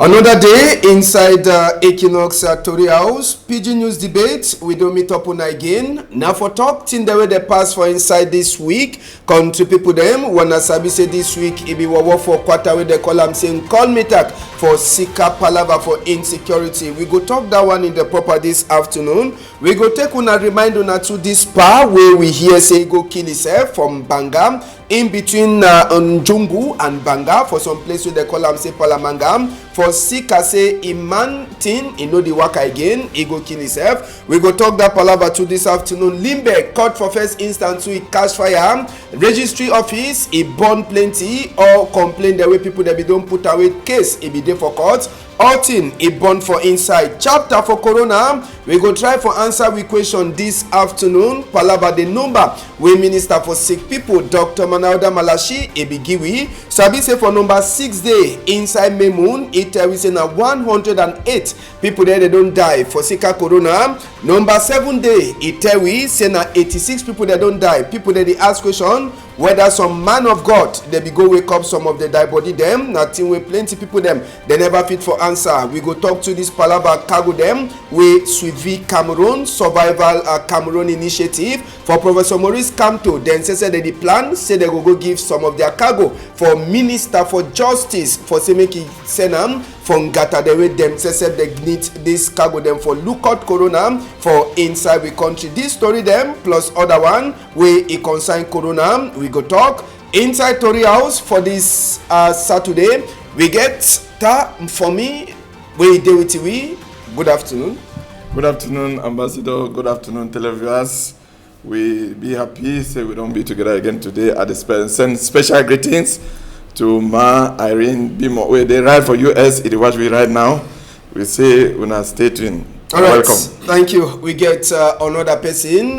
Another day inside Equinox Tori House, PG News debate. We don't meet up on again. Now for talk, thing the way they pass for inside this week. Country people them wanna sabi say this week it be war for quarter where they call them saying call me tak for Sika Palava for insecurity. We go talk that one in the proper this afternoon. We go take una remind una to this part where we hear say go kill himself from Bangam in between Njungu and Banga for some place where they call them say Palamangam. For Sika say Iman tin, he know the work again, he go kill himself. We go talk that palava to this afternoon. Limbe court for first instance to cash fire. Registry office, he burn plenty or complain the way people that be don't put away case, he be there for court. Outing, he burn for inside. Chapter for Corona, we go try for answer we question this afternoon. Palava the number we minister for sick people, Dr. Manauda Malashi, Ebigiwi. Sabi say for number 6 day inside Memoon, it we say na 108 people there they don't die for Sika Corona. Number 7 day, it we say na 86 people that don't die. People there they ask question whether some man of God they be go wake up some of the die body them. Nothing with plenty people them they never fit for answer. We go talk to this palava cargo them with Suivi Cameroon Survival Cameroon Initiative for Professor Maurice Kamto. Then say that the plan say they go give some of their cargo for Minister for Justice for say make send them from Gata the way them say they need this cargo them for lookout Corona for inside the country. This story them plus other one where it concern Corona. We go talk inside Tori House for this Saturday. We get for me we day with we. Good afternoon. Good afternoon, Ambassador. Good afternoon, televiewers. We be happy say we don't be together again today at the send special greetings to Ma Irene Bimo. Where they ride for US, it is what we ride now. We say una stay tuned. All right. Welcome. Thank you. We get another person.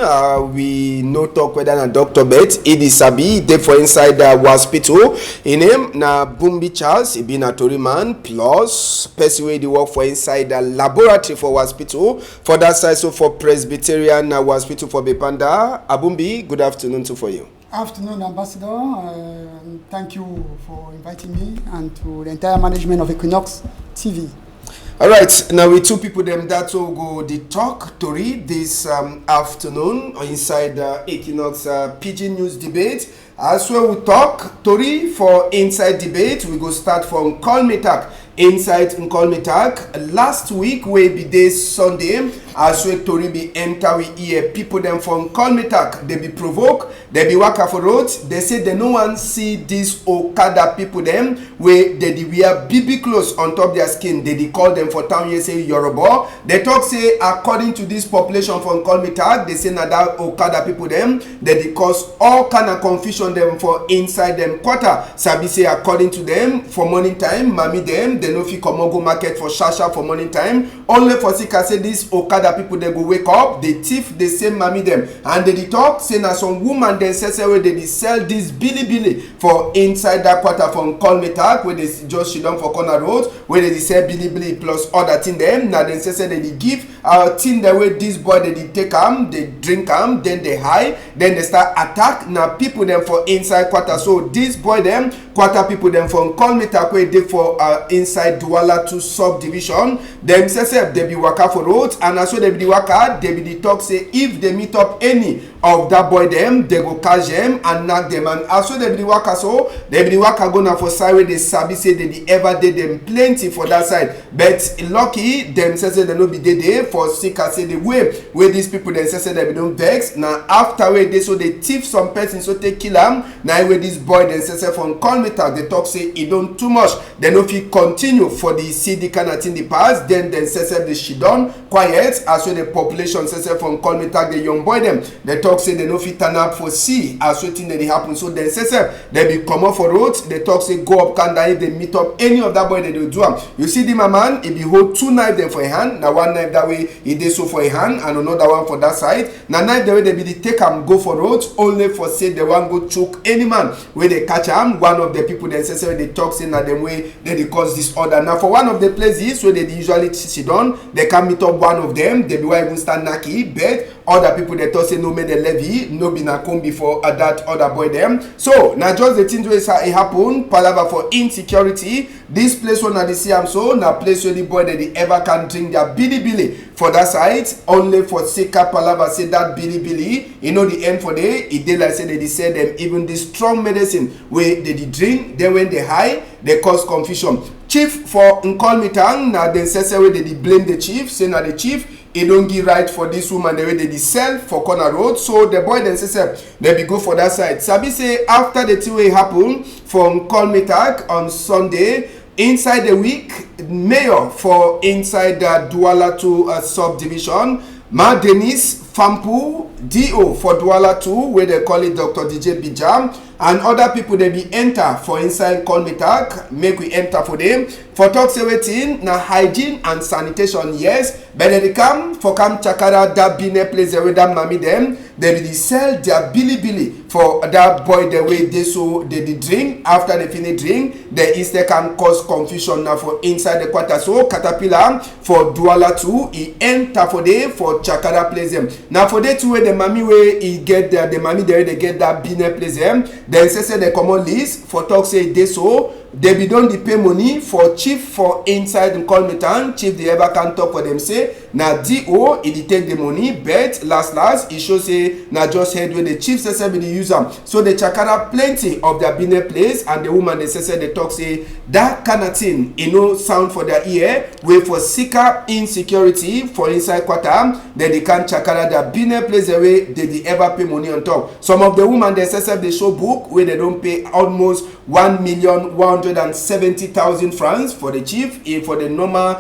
We no talk whether na Dr. Bet Idi Sabi dey for inside the hospital. In him na Bumbi Charles. He be na Tori man plus person wey dey work for inside the laboratory for hospital. For that side so for Presbyterian hospital for Bepanda. Abumbi, good afternoon to for you. Afternoon, Ambassador. Thank you for inviting me and to the entire management of Equinox TV. All right, now with two people them that will go the talk Tori this afternoon inside Equinox PG News debate. As well we talk Tori for inside debate. We go start from Call Me Tak. Inside Call Me Tak. Last week we be this Sunday. As well Tori be enter we hear people them from Call Me Tak. They be provoke. They be waka for roads. They say they no one see this Okada people them where they wear BB clothes on top their skin. They call them for town here say Yoruba. They talk say according to this population from Call Me Tak, they say na that Okada people them they cause all kind of confusion them for inside them quarter. Sabi say according to them for morning time, mommy them they no fit come go market for shasha for morning time. Only for Sika say this Okada people they go wake up, they thief the same mommy them and they talk say na some woman then say where they sell this billy for inside that quarter from Call Me Tak where they just sit down for corner road where they sell billy plus other thing them. Now then say they give our thing the way this boy they take them, they drink them, then they high, then they start attack. Now people them for inside quarter. So this boy them quarter people them from Call Me Tak where they for inside Douala 2 subdivision. Them say they be waka for roads and as well they be the waka, they be the talk say if they meet up any of that boy them, they go catch them and knock them. And as well they be the waka so they be the waka go now for side where they sabi say they ever did them plenty for that side. But lucky them say they no be there for Sika say the way where these people then say they be don't vex. Now after where they so they thief some person so they kill them. Now where this boy then say from Call Me Tak they talk say it don't too much. They no fit continue for the CD kind of thing the past. Then say the she done quiet as well the population say from Call Me Tak the young boy them they talk say they no fit turn up for see as well thing that they happen. So then say they be come up for roads. They talk say go up Kanda if they meet up any of that boy they do them. You see the man he be hold 2 knives them for a hand. Now one knife that way he did so for a hand and another one for that side. Now knife the way they be the take am go for roads only for say they want go choke any man where they catch am. One of the people then say they talk say na them way they cause disorder. Now for one of the places where they usually sit down, they can meet up one of them. They be why even stand naki bed other people they talk say no make the levy, no be na come before that other boy them. So now just the things wey it happen, palava for insecurity. This place one na the see am so na place where the boy that they ever can drink their billy for that side. Only for Seka palava say that billy, you know the end for day. It dey like say they say them even the strong medicine where they drink, then when they high, they cause confusion. Chief for Nkolmitang na den say wey they blame the chief, say na the chief he don't give right for this woman the way they sell for corner road. So the boy then say they be go for that side. Sabi say after the two way happen from Kolmitang on Sunday, inside the week, mayor for inside the Douala 2 subdivision, Ma Denise Fampu, DO for Douala 2, where they call it Dr. DJ Bijam, and other people they be enter for inside Kolmitang, make we enter for them. For talk say wetin na hygiene and sanitation, yes, but they come for come chakara that bine place where that mommy them, they be sell their billy for that boy the way they so they drink. After they finish drink, the instead can cause confusion now for inside the quarter. So Caterpillar for Douala 2, he enter for day for chakara place them. Now for day 2 where the mommy way he get the mommy there they get that bine place them. Then say they come on list for talk say they so they be don dey pay money for chief for inside Nkolmitang. Chief they ever can talk for them say na DO he dey take the money, but last he show say na just head where the chief say be the user. So they chakara plenty of their business place, and the woman they say they talk say that kind of thing you know sound for their ear way for seeker insecurity for inside quarter. Then they can chakara their business place the way they ever pay money on top. Some of the woman they say they show book where they don't pay almost 1,170,000 francs for the chief, for the normal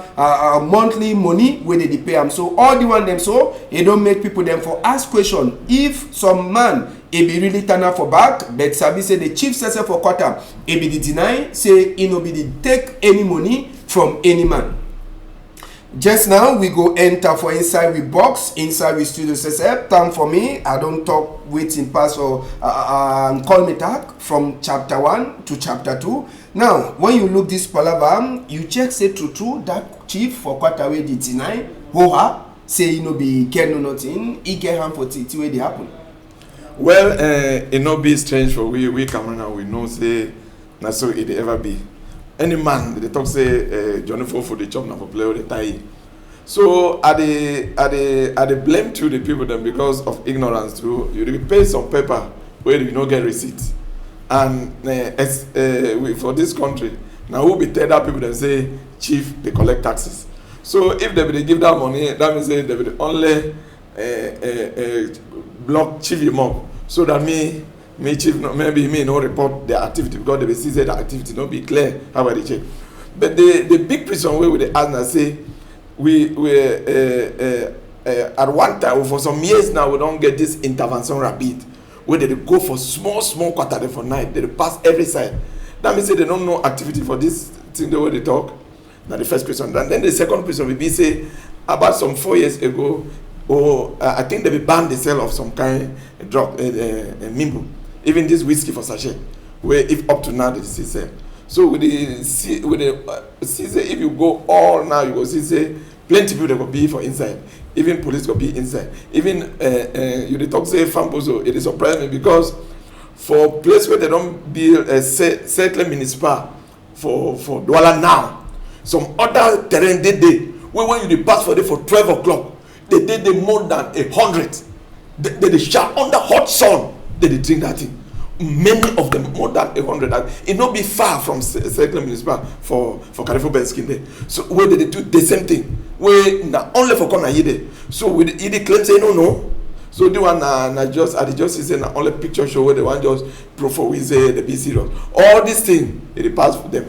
monthly money where they pay them. So all the one them so it don't make people them for ask question if some man it be really turn up for back, but Sabi say the chief says for quarter it be the deny say it no be the take any money from any man. Just now we go enter for inside we box inside we studio says time for me. I don't talk waiting pass or Kolmitang from chapter 1 to chapter 2. Now when you look this palaver, you check say true that chief for quarter way the deny hoha say you know be care no nothing, he get hand for it way they happen. Well, it no be strange for we Cameroon, we know say na so it ever be. Any man they talk say Johnny for the chop na for play all the time. So I they blame to the people them because of ignorance too. You pay some paper where you no get receipt, and for this country now who be tell that people that say chief they collect taxes. So if they give that money, that means they will only block chief him up, so that me chief maybe me no report their activity because they will see that the activity no be clear how they check. But the big reason where they ask and say we at one time for some years now we don't get this intervention rapid where they go for small quarter for night, they pass every side. That means they don't know activity for this thing the way they talk. Now the first question, and then the second question will be say about some 4 years ago, I think they banned the sale of some kind of drug, mimbo, even this whiskey for sachet, where if up to now they still sell. So with the see if you go all now you go see say plenty people that will be for inside, even police will be inside, even you dey talk say Famposo, it is surprising me because for place where they don't build a certain municipal for Douala now, some other terrain they when you pass for there for 12 o'clock, they did more than 100. They shout under hot sun, they drink that thing. Many of them more than 100. It not be far from Circle Municipal for Carrefour Benskin there. So where they do the same thing. Where now only for corner here. So with the claim say no. So the one just at the justice say na only picture show where the one just proof for we say the be serious. All these things they pass for them.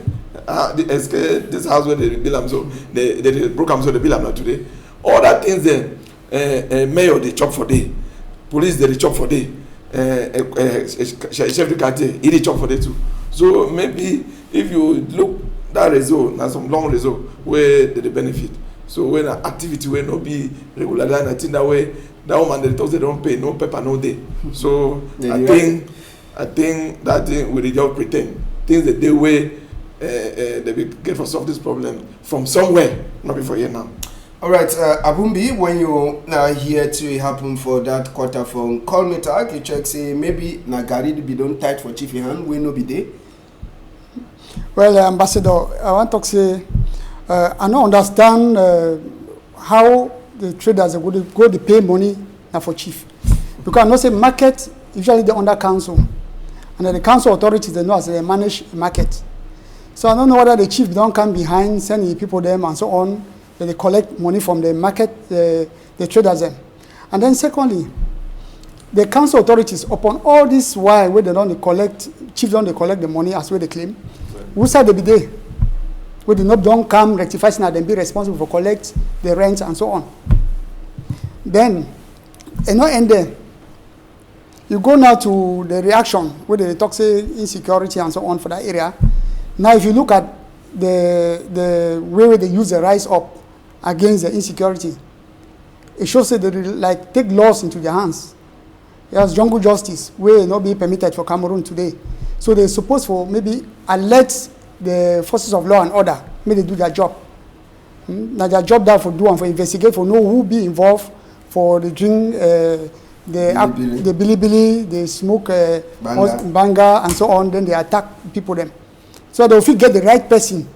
This house where they bill them so they broke them so they bill them now today. All that things there, mayor they chop for day, police they chop for day, chef de quartier he chop for day too. So maybe if you look that result, na some long result where they benefit. So when an activity will not be regular, then I think that way that woman they talk they don't pay no paper no day. So I think that thing we just pretend things that they way they will get for solve this problem from somewhere, not before here now. All right, Abumbi, when you hear to happen for that quarter from Call Me Tag, you check say maybe Nagari be done tight for Chief Hand, we no be there. Well, Ambassador, I want to say, I don't understand how the traders go to pay money now for chief. Because I know say market, usually they're under council. And then the council authorities, they know as they manage market. So I don't know whether the chief don't come behind, sending people them and so on, that they collect money from the market, the traders them. And then secondly, the council authorities, upon all this while where they don't collect, chiefs don't they collect the money as well they claim, who said they be there? We did not don't come rectify and then be responsible for collect the rent and so on. Then, and not end there. You go now to the reaction where they talk say insecurity and so on for that area. Now, if you look at the way they use the rise up against the insecurity, it shows that they like take laws into their hands. There's jungle justice will not be permitted for Cameroon today. So they're supposed to maybe alert the forces of law and order, maybe they do their job. Now their job there for do and for investigate, for know who be involved, for the drink, the bilibili, they smoke banga and so on, then they attack people them. So they will get the right person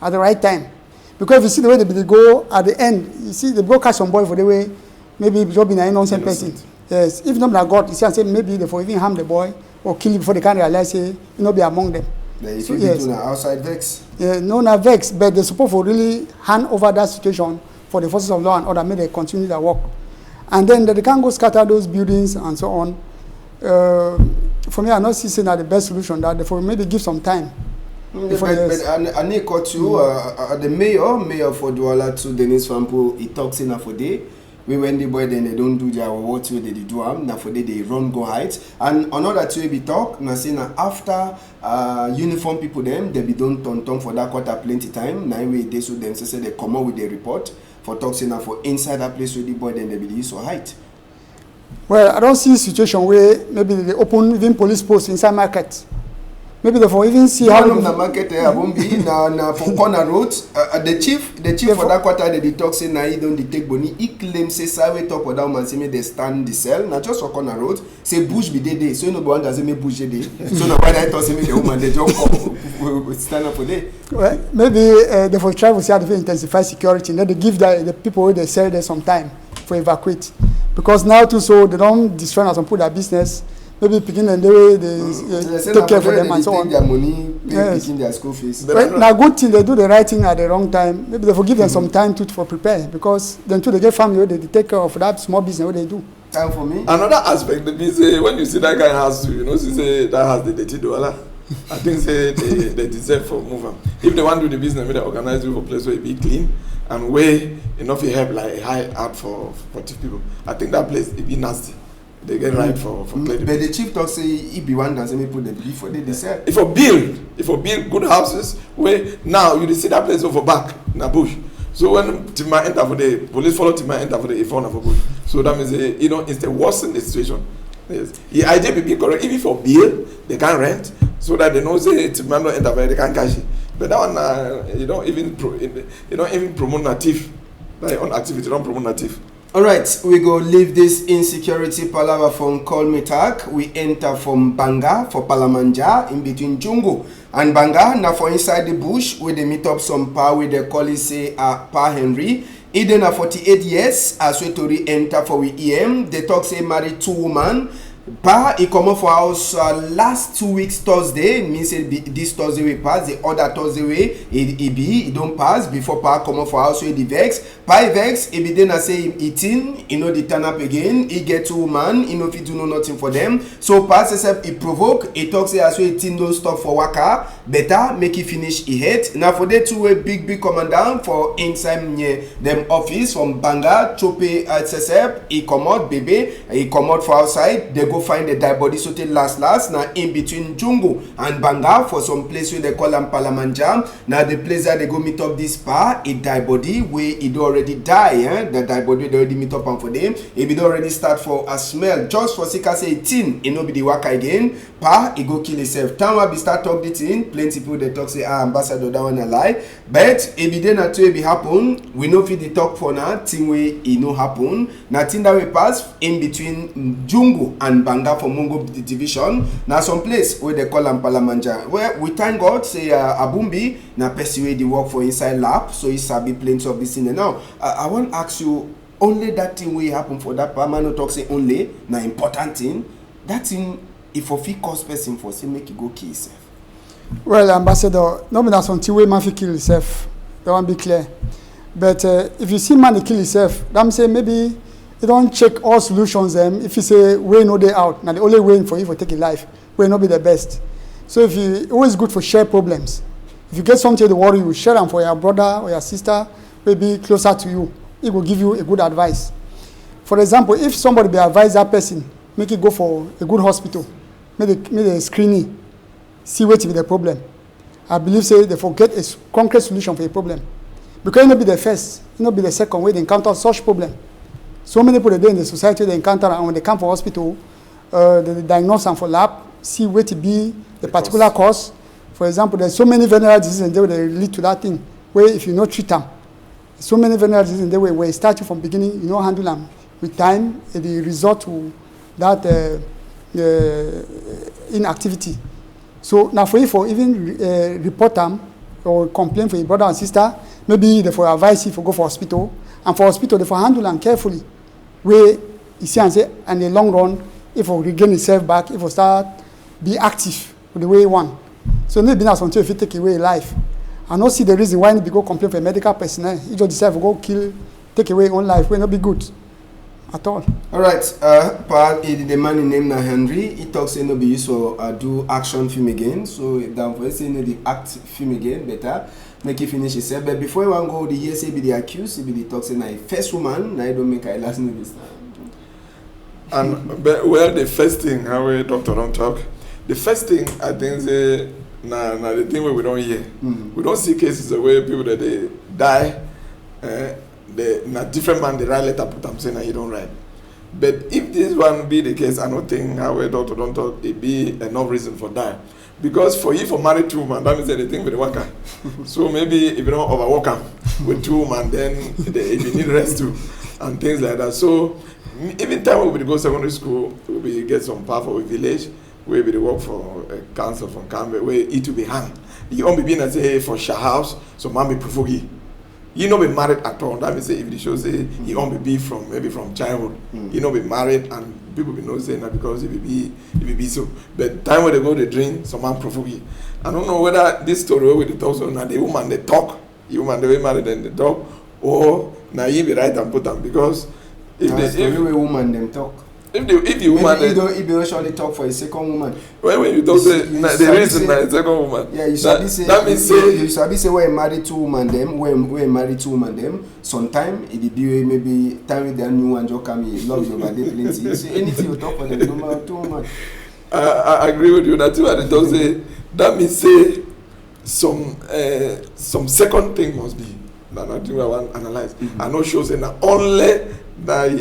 at the right time. Because if you see the way they go at the end, you see they go catch some boy for the way, maybe it's not been an innocent person. Yes, if not like God, you see and say maybe they for even harm the boy or kill him before they can realize say, you know, be among them. They so, yes. Outside vex. Yeah, no, not vex, but they're supposed to really hand over that situation for the forces of law and order, may they continue their work. And then they can't go scatter those buildings and so on. For me, I'm not saying that the best solution, that for maybe give some time. But I need to the mayor for Douala to Dennis Fampo, he talks in for day. We when the boy then they don't do their what way they do now for they run go heights. And another two be talk now say now after uniform people them they be don't turn for that quarter plenty time. Now we they so them say they come out with the report for talk now for inside that place where the boy then they be so height. Well, I don't see a situation where maybe they open even police posts inside market. Maybe therefore even see how the market won't be na for corner road. The chief for that quarter they talk say na he don't detect money. He claim say say top or down man say me they stand the cell. Na just for corner road say bush be dey. So no one doesn't make bush dey. So na why I thought say me the woman they jump up stand up for day. Well, maybe they for try to see how to intensify security. Then they give the people where they sell there some time for evacuate. Because now too so they don't destroy and put their business. Maybe picking and the way they take care for them and so on. Their money, picking their school fees. But now good thing they do the right thing at the wrong time. Maybe they forgive them some time to for prepare because then too they get family where they take care of that small business what they do. Time for me. Another aspect they be say when you see that guy has to, you know, say that has the dirty dollar. I think say they deserve for move them. If they want to do the business, maybe they organize it for a place where it be clean and where enough help like high out for people. I think that place it be nasty. They get right for but the chief talk say he be one doesn't put the beef for they sell. If you build good houses where now you see that place over back in a bush. So when Tima enter for the police follow Tima enter for the phone of a bush. So that means you know it's the worst in the situation. Yes. The idea be correct. Even for bill they can rent so that they know say Tima no enter for they can cash it. But that one you don't even promote native. Like on activity don't promote native. All right, we go leave this insecurity palaver from Kolmetak. We enter from Banga for Palamanja in between Jungo and Banga. Now for inside the bush, where they meet up some pa with the call say Pa Henry. Eden a 48 years as we to enter for we EM. They talk say married 2 women. Pa he come up for house last 2 weeks Thursday. It means this Thursday we pass. The other Thursday way he don't pass before Pa come up for house with the vex. Pa vex he be then say him eating. He know the turn up again. He get 2 women. He know if he do nothing for them. So Pa says he provoke. He talks say as we eating don't stop for waka. Better make he finish he head. Now for the 2 way big coming down for inside near them office from Banga Chope SSF. He come out baby. He come out for outside. They go go find the die body so take last now in between Jungu and Banga for some place where they call them Palamanja. Now the place that they go meet up this pa a die body where it already die, the die body they already meet up and for them if it already start for a smell just for sika say 18 it no be the work again pa it go kill itself. Time we start talk the thing plenty people they talk say ambassador that one a lie, but if it then to be happen we no fit the talk for now thing way it no happen now thing that we pass in between Jungu and Banga for Mungo division. Now some place where they call them Palamanja. Where we thank God say Abumbi na person the work for inside lab, so he sabi plenty of this thing. Now I want to ask you only that thing will happen for that part. Man no talk say only na important thing. That thing if of fit cause person for say make you go kill yourself. Well, Ambassador, no be that something wey man fit kill himself. That one be clear. But if you see man dey kill himself, that say maybe you don't check all solutions. If you say way no day out, now the only way for you for take a life, will not be the best. So if you always good for share problems. If you get something to worry you, share them for your brother or your sister, maybe closer to you. It will give you a good advice. For example, if somebody be advise that person, make it go for a good hospital, make a screening, see what is the problem. I believe say they forget a concrete solution for a problem. Because it not be the first, it not be the second way they encounter such problem. So many people today in the society they encounter and when they come for hospital, they diagnose them for lab, see what to be the particular cause. For example, there's so many venereal diseases and they will lead to that thing where if you not treat them, so many venereal diseases in the way where you start you from beginning, you know handle them with time, the result to that inactivity. So now for you for even report them or complain for your brother and sister, maybe they for advise you for go for hospital, and for hospital they for handle them carefully. Where you see and say, and in the long run, if we regain itself back, if we start be active with the way you want. So maybe that's until if you take away life. I don't see the reason why you go complain for a medical personnel. You just decide to go kill, take away your own life. Will not be good at all. All right, Paul, the man named Henry, he talks say no be used to do action film again. So down for say no the act film again better. Make it finish itself. But before you want to go, the year say be the accused, he be the talk say na first woman, na don't make her last name this time. And well, the first thing how we doctor don't talk. The first thing I think say na the thing where we don't hear. We don't see cases where people that they die, na different man they write letter put them saying that you don't write. But if this one be the case, I don't think how we doctor don't talk. It be enough reason for die. Because for you for married two women, that means the thing with the worker. So maybe if you don't overwork them with two women, then if you need rest too and things like that. So even time we go secondary school, we get some part of a village where we work for a council from Canberra where it will be hang. You won't be being and say hey, for share house, so man be provoke you. You not be married at all. That means say if the show say you won't be from maybe from childhood. You not be married and people be not saying that because it will be so. But time when they go they drink, some man provoke you. I don't know whether this story with the talk so now the woman they talk, the woman they married and they talk, or now you be right and put them because if the woman them talk. If the woman if you actually talk for a second woman. When you don't say the reason na a second woman. Yeah, you sabi say that means say you sabi say when married two woman them, when married two woman them, sometime it be maybe time with their new one just come here, love you over there plenty. You say anything you talk for them, no matter two woman. I agree with you. That's why they don't say that means say some second thing must be. That's not thing I want to analyze. I know shows say na only that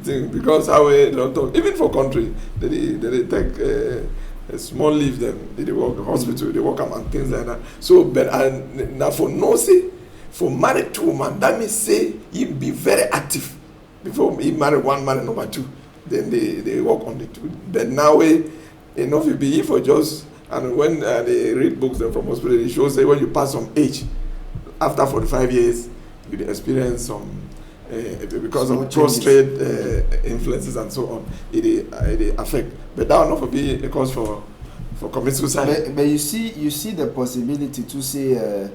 thing because how we don't talk even for country they take a small leave them they work hospital they work and things like that. So but now for no say for married two woman that means say he be very active before he marry one marry number two then they work on the two. But now enough it be for just and when they read books them from hospital they show say when you pass some age after 45 years you experience some because of prostrate influences and so on, it affect. But that will not be a cause for commit suicide. But you see the possibility to say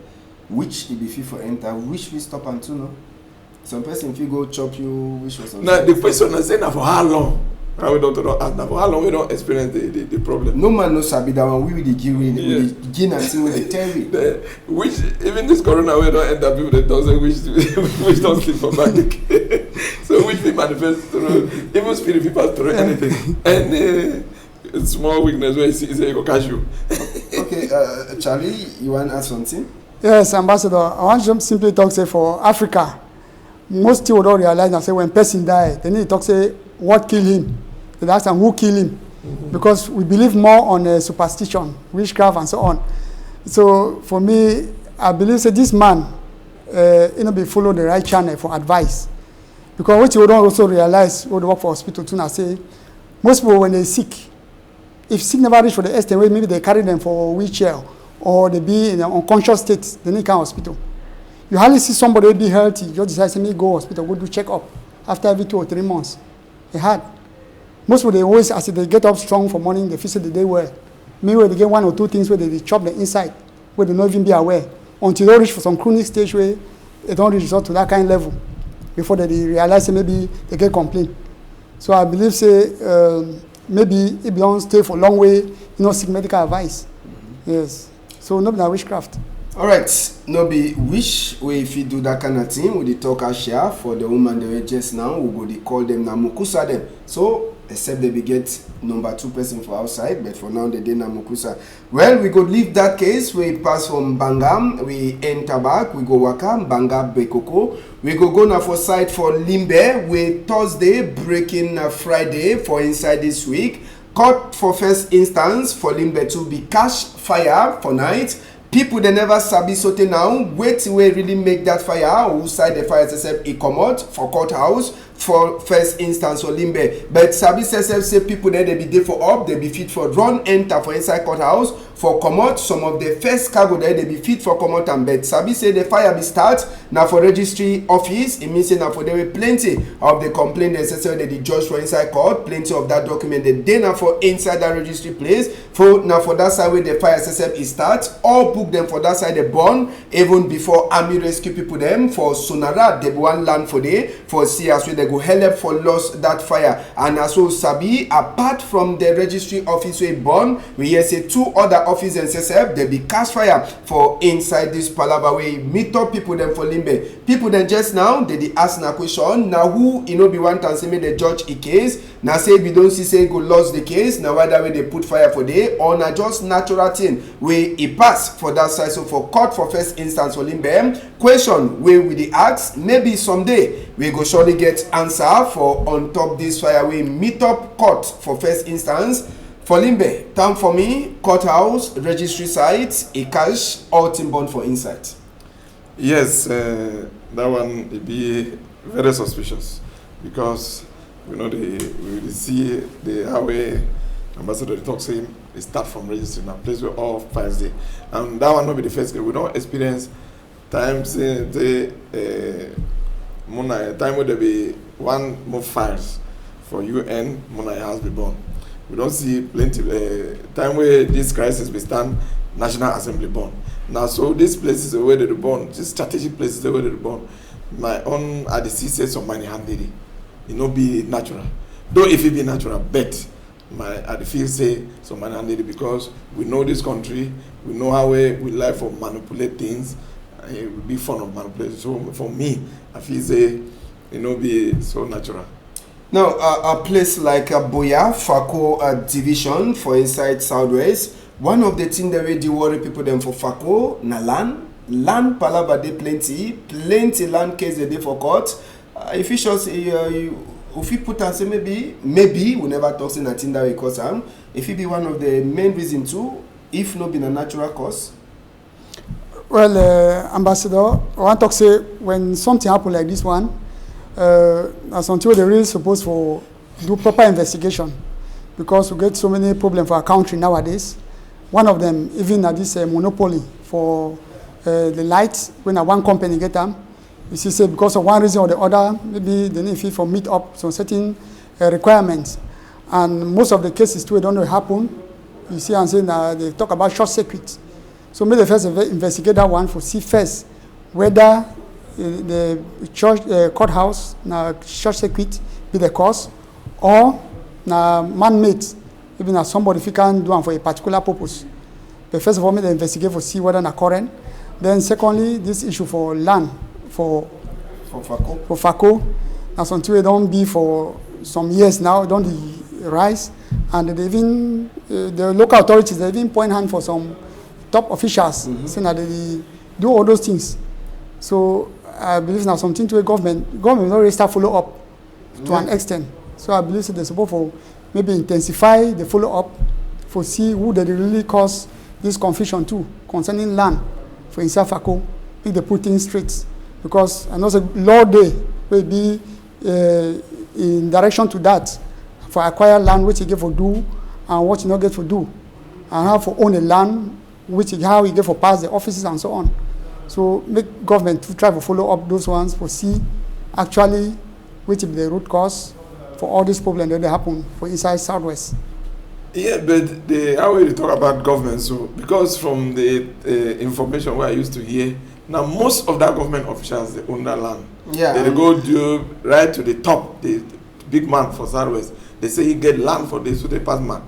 which it be fit for enter, which we stop and to no. Some person if you go chop you, which was. Now the question is saying for how long? How we don't ask now for how long we don't experience the problem. No man knows sabi that one we will give with gain and see with the terry. Which even this corona we don't end up people that don't say which don't sleep for back. So which we manifest through, even spirit people through anything. Any small weakness where you see, say, go catch you. Okay, Charlie, you want to add something? Yes, Ambassador. I want to simply talk, say, for Africa, most people don't realize that, say, when person die, they need to talk, say, what killed him? They ask them who killed him. Because we believe more on superstition, witchcraft, and so on. So, for me, I believe, say, this man, be follow the right channel for advice. Because what you don't also realize, when they work for hospital too, I say, most people, when they're sick, if sick never reach for the estate, maybe they carry them for a wheelchair, or they be in an unconscious state, they need come hospital. You hardly see somebody be healthy, you just decide to go hospital, go do check-up after every 2 or 3 months. They had. Most people, they always, as they get up strong for morning, they feel the day well. Meanwhile, they get 1 or 2 things where they chop the inside, where they don't even be aware, until they reach for some chronic stage where they don't resort to that kind of level, before they realize maybe they get complaint. So I believe, say, maybe if you don't stay for a long way, seek medical advice. Yes. So no be witchcraft. All right, no be wish we if you do that kind of thing with the talk and share for the woman they just now, we go they call them Namukusa them. So except they be get number 2 person for outside, but for now they did Namukusa. Well, we go leave that case. We pass from Bangam, we enter back, we go Waka, Banga Bekoko. We go now for side for Limbe. We Thursday breaking Friday for inside this week. Court for first instance for Limbe to be cash fire for night. People they never sabi sote now. Wait till we really make that fire. Who side the fire SSF e comot for courthouse for first instance for Limbe. But sabi SSF say people there they be there for up, they be fit for run enter for inside courthouse for comot. Some of the first cargo there they be fit for comot and but sabi say the fire be start now for registry office. It means say now for there were plenty of the complaint necessary that the judge for inside court, plenty of that document the day now for inside that registry place. For now for that side where the fire SSF is start, all book them for that side they burn even before army rescue people them for Sonara they one land for day for see as well they go help for lost that fire. And as well sabi apart from the registry office where burn, we hear say 2 other office and SSF they be cast fire for inside this palava way meet up people them for Limbe. People then just now they ask na question now who be one time say make the judge a case now say we don't see say go lost the case now whether way they put fire for day or na just natural thing where it pass for that side. So for court for first instance for Limbe question where we the ask maybe someday we go surely get answer for on top this fire we meet up court for first instance for Limbe. Time for me courthouse registry site a cash all team bond for insight. Yes, that one will be very suspicious because we see the highway ambassador talks him. They start from registering a place where all files there, and that one not be the first case. We don't experience times time where there be 1 more files for UN Mona has been born. We don't see plenty time where this crisis be stand National Assembly born. Now, so these places where they born, these strategic places where they born, my own ADC says some money handed it. Be natural. Though if it be natural, bet my ADC say some money handed it because we know this country, we know how we like for manipulate things. It will be fun of manipulation. So for me, I feel say be so natural. Now, a place like Boya, Fako division for inside Southwest, one of the things that really worry people them for Fako, na land palava de plenty land case they for court. If you should say, if you put and say maybe we never talk in that thing that we cause them. If it be one of the main reason too, if not been a natural cause. Well, Ambassador, I want to say when something happen like this one, as until they really supposed to do proper investigation because we get so many problems for our country nowadays. One of them, even at this monopoly for the lights, when one company get them, you see, say because of one reason or the other, maybe they need to meet up some certain requirements. And most of the cases too, it don't happen. You see, I'm saying they talk about short circuit. So maybe first investigate that one for see first whether the church courthouse na short circuit be the cause or na man-made, even as somebody if you can do it for a particular purpose. But first of all, make the investigate for see whether na current. Then secondly, this issue for land for Fako. Now something we don't be for some years now, don't the rise, and they even the local authorities they even point hand for some top officials saying that they do all those things. So I believe now something to a government will already start follow up to an extent. So I believe they're supposed to maybe intensify the follow up for see who they really cause this confusion to concerning land for Insafako, if they put things straight. Because I know the law day will be in direction to that for acquire land which you get for do and what you not get for do, and how for own a land which you, how you get for pass the offices and so on. So make government to try to follow up those ones for see actually which is the root cause for all these problems that they happen for inside Southwest. Yeah, but the how we talk about government, so because from the information where I used to hear, now most of that government officials they own that land. Yeah. They go do right to the top, the big man for Southwest. They say he get land for this, so they pass man.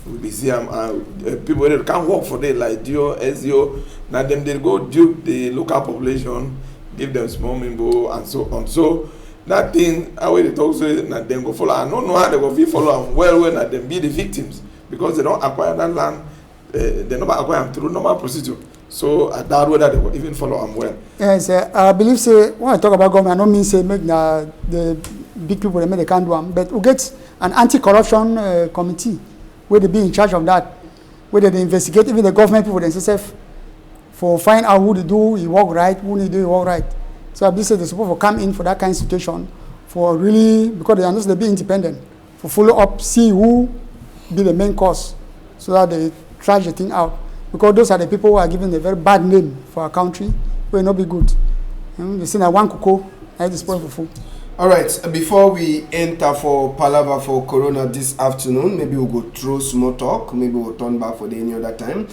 We see people that can't work for them like Dio, SEO. Now them they go dupe the local population, give them small minbo and so on. So that thing, how they talk so that them go follow. I don't know how they go follow them well when them be the victims because they don't acquire that land. They never acquire them through normal procedure. So I doubt whether they will even follow them well. Yes, I believe say when I talk about government, I don't mean say make the big people they make they can't do them, but we get an anti-corruption committee where they be in charge of that, where they investigate even the government people themselves for find out who they do he work right, who they do he work right. So I believe say they're supposed to come in for that kind of situation for really because they understand they be independent for follow up, see who be the main cause, so that they trash the thing out. Because those are the people who are given a very bad name for our country, will not be good. They say that one cocoa, I had spoil for food. All right, before we enter for Palava for Corona this afternoon, maybe we'll go through small talk, maybe we'll turn back for the any other time.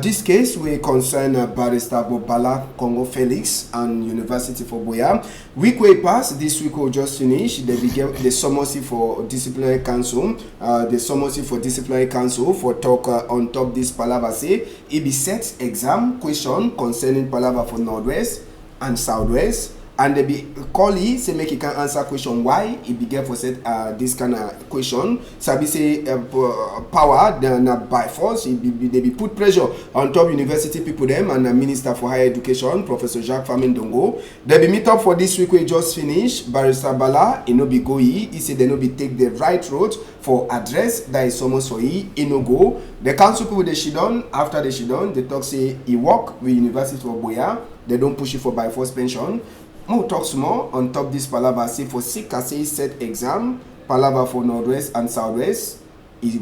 This case will concern Barrister Bobala Congo Felix and University for Boya. Week way past, this week will just finish. They began the summons for disciplinary council. The summons for disciplinary council for talk on top this Palava say it be set exam question concerning Palava for Northwest and Southwest. And they be calling say make he can answer question why he began for set this kind of question. Sabi say power then by force they be put pressure on top university people them and the Minister for Higher Education Professor Jacques Famin Dongo. They be meet up for this week we just finished. Barrister Bala he no be go he said they no be take the right road for address that is almost for he no go. The council people they she done after they she done they talk say he work with University of Boya. They don't push it for by force pension. More talks more on top this Palava say for sick as say set exam Palava for Northwest and Southwest he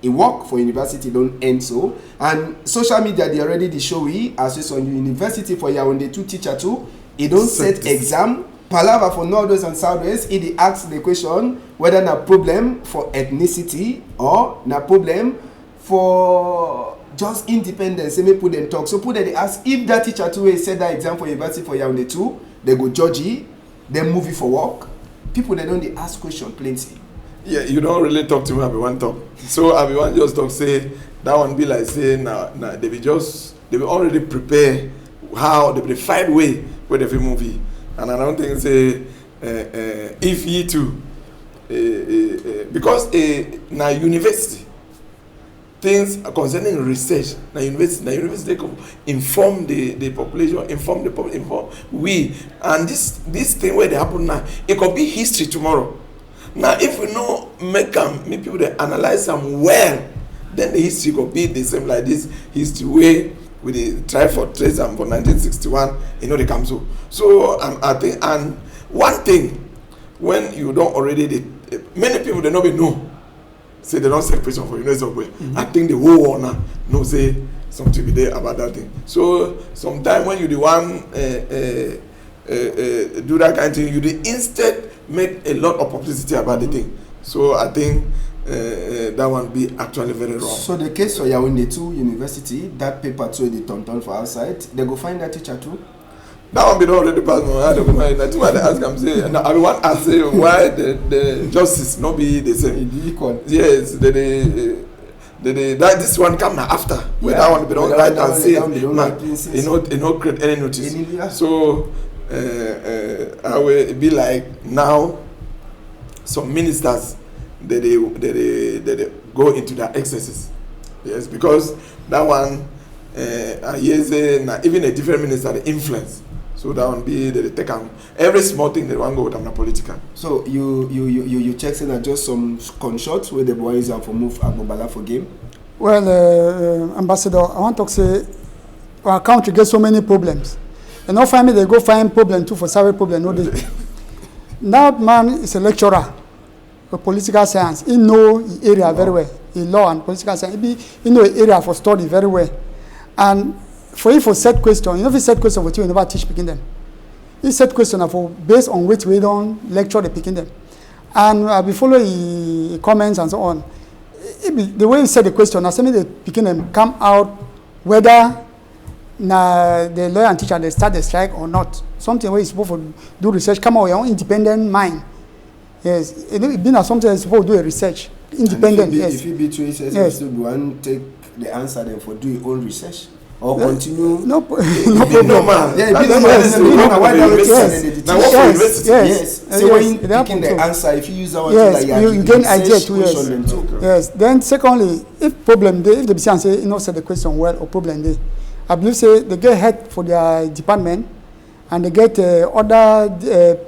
work for university don't end so and social media they already they show we as on university for Yaoundé 2 teacher too he don't set exam Palava for Northwest and Southwest he ask the question whether na problem for ethnicity or na problem for just independence, say me put them talk. So put them they ask if that teacher too said that exam for university for Yaoundé 2, they go judge it, then move it for work. People they don't they ask question plenty. Yeah, you don't really talk to me about one talk. So I be one just talk say that one be like say now they be already prepare how they be find way where they will move it. And I don't think say if ye too because now university things concerning research, the university inform the population, inform the public, inform we, and this thing where they happen now, it could be history tomorrow. Now, if we know make people they analyze them well, then the history could be the same like this history way with the try for trace and for 1961, they come so. So I think, and one thing when you don't already, many people they not be know. Say they don't set pressure for University of Boya. I think the whole world now know say something be there about that thing. So sometimes when you the one do that kind of thing, you the instead make a lot of publicity about the thing. So I think that one be actually very wrong. So the case for Yaoundé 2 University, that paper too they turn for outside, they go find that teacher too. That one be done already passed. I don't know. That's why they ask them say. And I want to say why the justice not be the same. Equal. Yes, that this one come after. When that one be done right and say, man, you know create any notice. So I will be like now some ministers they go into their excesses. Yes, because that one even a different minister the influence. So that one be they take every small thing they want go with them political. So you check saying that just some gunshots where the boys are for move Agbobala for game. Well, Ambassador, I want to say our country gets so many problems. And not finally they go find problem too for solve problem. No, that man is a lecturer for political science. He know the area very well. In law and political science. He know the area for study very well. And for you for set question, you know if you set question for you never teach picking them. He set question for based on which we don't lecture the picking them. And we follow the comments and so on. The way he said the question, as soon as the picking them come out whether the lawyer and teacher they start the strike or not. Something where you're supposed to do research, come out with your own independent mind. Yes, it being as something you're supposed to do a research. Independent, yes. If you be too yes. to go and take the answer then for do your own research. Or Yeah. continue. No problem. Yeah, yes. So when you picking the answer, if you use that one, yes, like you gain idea too. question Yes. them too. Yes. Then secondly, if problem they if the BC say you know say the question well or problem they, I believe say they get head for their department, and they get other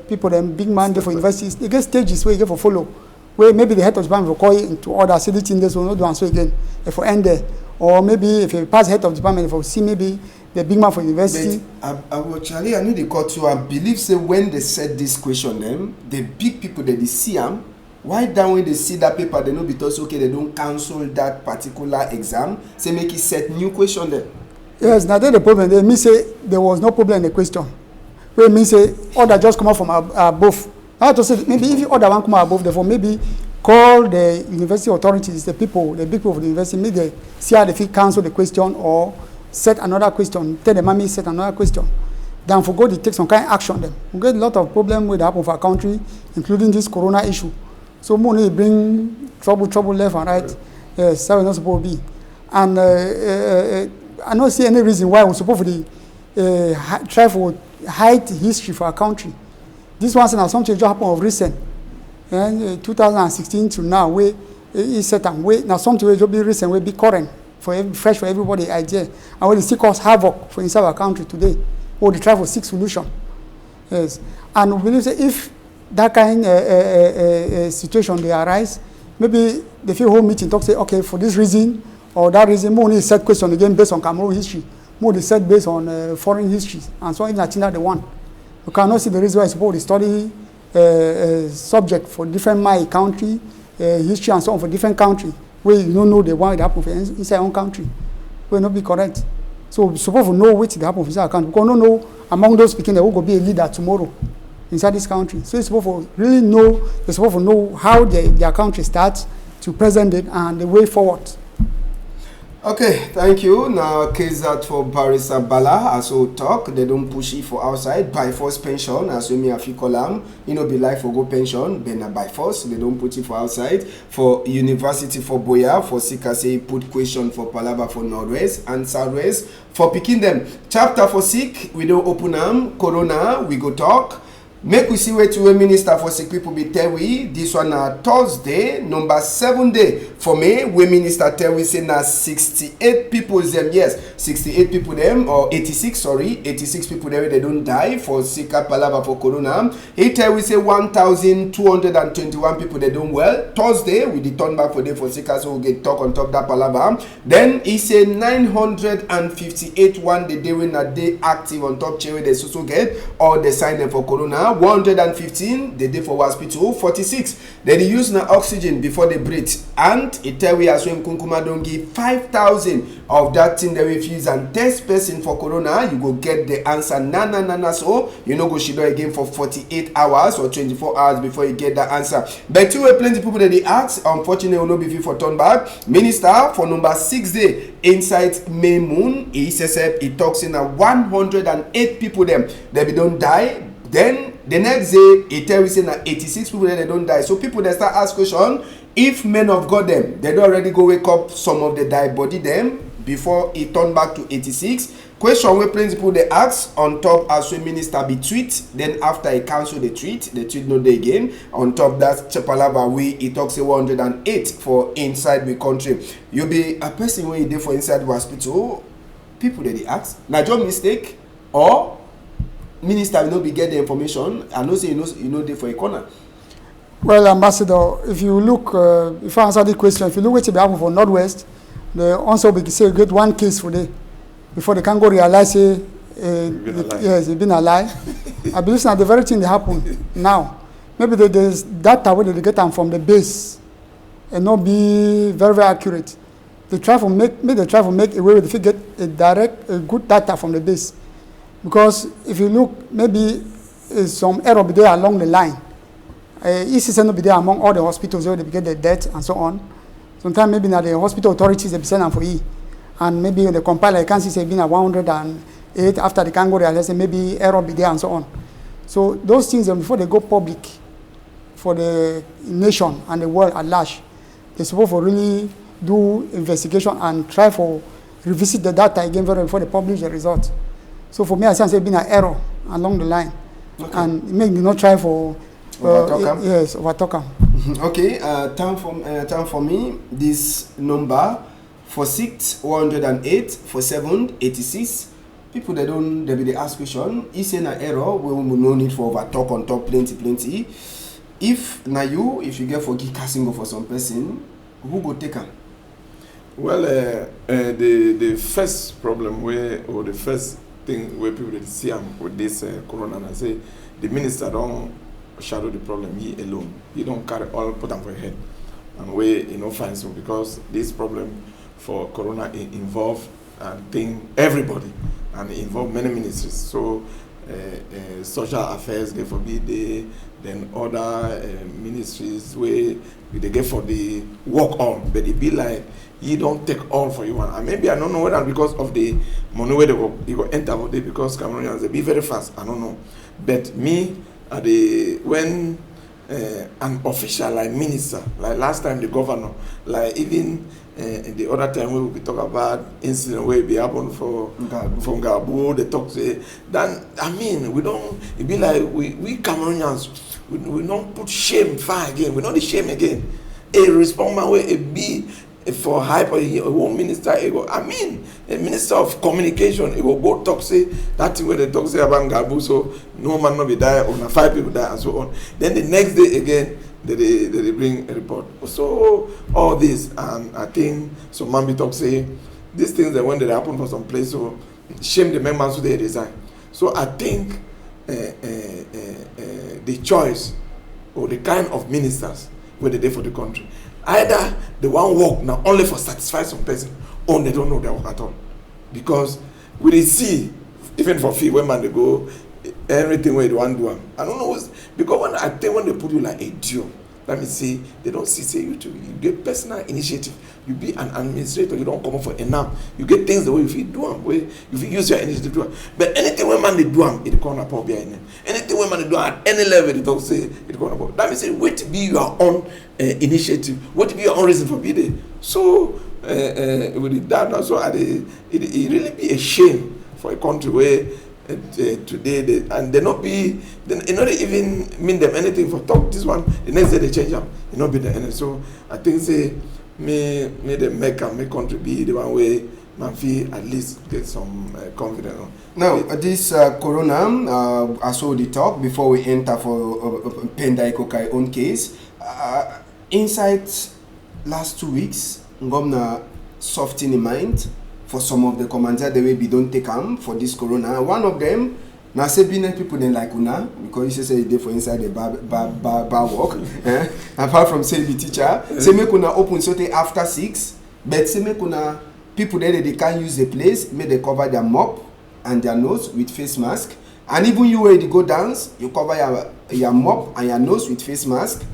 people them big man there for universities. They get stages where you get for follow, where maybe the head of department will call you into order. Say this thing this will not do and so again. If we end there. Or maybe if you pass head of department, if you see maybe the big man for university. But Charlie, I know they got to and believe say when they said this question, them the big people that they see them, why down when they see that paper, they know because okay they don't cancel that particular exam, say make it set new question then. Yes, now that's the problem. They mean say there was no problem in the question. Where mean say order just come out from above. I have to say maybe if order one come out above, therefore maybe call the university authorities, the big people of the university, maybe they see how they fit cancel the question or set another question, tell the mommy set another question. Then for God, it take some kind of action them. We get a lot of problems with the happen of our country, including this corona issue. So money bring trouble left and right. Yes, that was not supposed to be. And I don't see any reason why we're supposed to try to hide history for our country. This one is something just happened of recent. And 2016 to now, we is set and we now something will be recent, will be current fresh for everybody idea. And when they still cause havoc for inside our country today, or they try for seek solution. Yes, and we believe that if that kind situation they arise, maybe the few whole meeting talk say okay for this reason or that reason, more need set question again based on Cameroon history, more they set based on foreign history, and so if I think that they want, we cannot see the reason why suppose they study. Subject for different my country, history and so on for different country, where you don't know the one that happen inside your own country, will not be correct. So we're supposed to know which that happen inside our country. Because we don't know among those speaking that will be a leader tomorrow inside this country. So it's supposed to really know, they're supposed to know how their country starts to present it and the way forward. Okay, thank you. Now, case that for Barrister Bala, as we talk, they don't push it for outside by force pension, as we may have column, you know, be life for go pension, then by force, they don't put it for outside. For university for Boya, for Sika say put question for Palaba for Northwest and Southwest. For picking them, chapter for sick, we don't open them, Corona, we go talk. Make we see where to minister for sick people be tell we this one na Thursday number 7 day for me we minister tell we say na 68 people them, yes 68 people them or 86 people there they don't die for Sika Palava for Corona. He tell we say 1,221 people they don't well. Thursday we turn back for day for Sika, so we get talk on top that Palava. Then he say 958 one the day when a day active on top chair they also get or they sign them for Corona. 115 the day for hospital. 46 they use na oxygen before they breathe, and it tell we as when Kunkuma don't give 5,000 of that thing they refuse and test person for Corona, you go get the answer na so you know go shido again for 48 hours or 24 hours before you get the answer. But two plenty people that they ask, unfortunately will not be for turn back. Minister for number 6 day inside May Moon, he says he talks in a 108 people them they be don't die. Then the next day, it tells you that 86 people that they don't die. So people that start ask question, if men of God them, they don't already go wake up some of the dead body them before it turn back to 86. question wey plenty people dey ask on top as wey minister be tweet, then after he cancel the tweet no dey again on top that palava wey he talk say 108 for inside the country. You be a person wey dey for inside the hospital, people dey ask na your mistake or minister no be get the information. I know say you know dey for a corner. Well, Ambassador, if you look, if I answer the question, if you look wetin be happen for Northwest, the answer be say get one case for day before they can go realize say yes, it's been a lie. I believe now the very thing that happen now. Maybe there's data where they get them from the base and not be very, very accurate. They try to make a way where they get a good data from the base. Because if you look, maybe some error be there along the line. ECC not be there among all the hospitals where they get the debt and so on. Sometimes maybe now the hospital authorities they be send them for E. And maybe when they compile, I can see say been at 108 after they can go realize maybe error be there and so on. So those things before they go public for the nation and the world at large, they're supposed to really do investigation and try for revisit the data again before they publish the result. So for me, I say been an error along the line, and it make me not try for overtalk them. Okay, time for me. This number for 6 108 for 7 86. People they be ask question. Is an error? We will no need for overtalk on top plenty. If na you, if you get for casting for some person, who go take them? Well, the first problem or the first thing where people see with this corona, and I say the minister don't shadow the problem he alone. He don't carry all put them for your head, and we find so because this problem for corona involve everybody and involve many ministries. So social affairs they forbid then other ministries where they get for the work on, but it be like you don't take all for you one. And maybe I don't know whether because of the money where you go enter for day because Cameroonians they be very fast. I don't know, but me when an official like minister, like last time the governor, like even the other time we will be talk about incident where it be happen for Gabu, they talk say then I mean we don't it be like we Cameroonians we don't put shame far again, we don't the shame again. A respondent where it be for hyper one minister I mean a minister of communication it will go talk say that thing where they talk say about Gabu so no man no be die or 5 people die and so on. Then the next day again they bring a report. So all this and I think some man be talk say these things that when they happen for some place so shame the members who they resign. So I think the choice or the kind of ministers where they for the country. Either they want work now only for satisfy some person, or they don't know their work at all. Because we dey see, even for fee, when man they go, everything where they want to do. I don't know, because when they put you like a duo, let me say, they don't say you get personal initiative. You be an administrator, you don't come up for enough. You get things the way if you do them, where if you use your initiative to do them. But anything when man they do them, it corner pop behind them. Anything when man they do at any level, they don't say it corner pop. That means wait to be your own initiative, what to be your own reason for being there. So with that now, so it really be a shame for a country where today and they not be they not even mean them anything for talk this one the next day they change them it not be the end. So I think say may them make country be the one way man feel at least get some confidence on. Now this corona I saw the talk before we enter for Penda Ikokai own case inside last 2 weeks Governor soften in mind for some of the commanders the way we don't take them for this corona. One of them now say being people then like una because you say they for inside the bar work. Apart from say the teacher, say make una open so after 6, but say make una people there they can't use the place, may they cover their mouth and their nose with face mask. And even you where you go dance, you cover your mouth and your nose with face mask.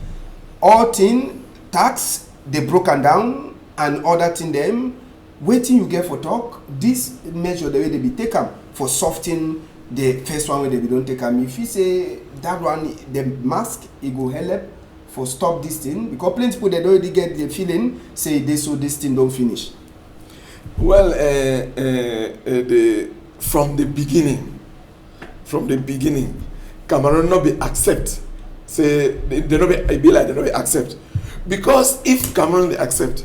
All thing tax they broken down and other thing them. Waiting you get for talk, this measure the way they be taken for softening the first one where they don't take them. If you say that one, the mask, it go help for stop this thing because plenty people they already get the feeling say this thing don't finish. Well, from the beginning, Cameroon not be accept. Say they not be like they not be accept, because if Cameroon they accept